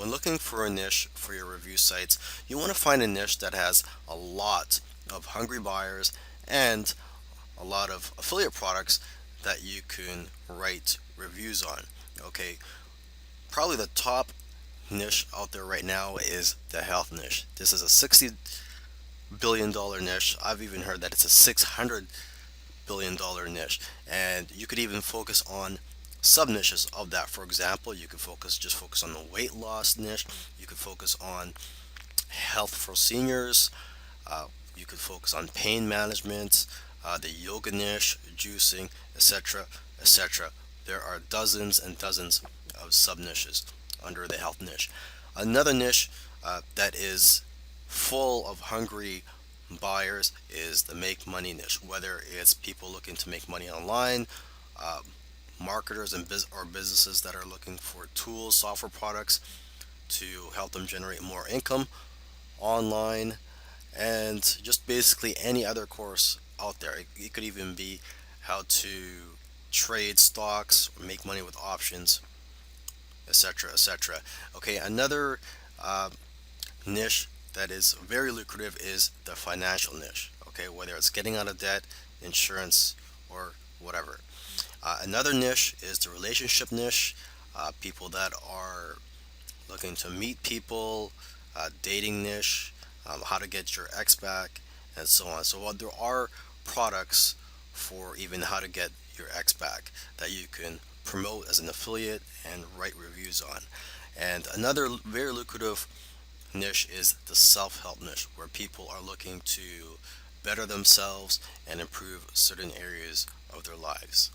When looking for a niche for your review sites, you want to find a niche that has a lot of hungry buyers and a lot of affiliate products that you can write reviews on. Okay, probably the top niche out there right now is the health niche. This is a $60 billion niche. I've even heard that it's a $600 billion niche, and you could even focus on sub niches of that. For example, you could focus on the weight loss niche. You could focus on health for seniors. Uh, you could focus on pain management, the yoga niche, juicing, etc., etc. There are dozens and dozens of sub niches under the health niche. Another niche that is full of hungry buyers is the make money niche, whether it's people looking to make money online, uh, marketers and or businesses that are looking for tools, software products to help them generate more income online, and just basically any other course out there. It could even be how to trade stocks, make money with options, etc., etc. Okay, another uh, niche that is very lucrative is the financial niche. Okay, whether it's getting out of debt, insurance, or whatever. Another niche is the relationship niche. People that are looking to meet people, dating niche, how to get your ex back, and so on. So there are products for even how to get your ex back that you can promote as an affiliate and write reviews on. And another very lucrative niche is the self-help niche, where people are looking to better themselves and improve certain areas of their lives.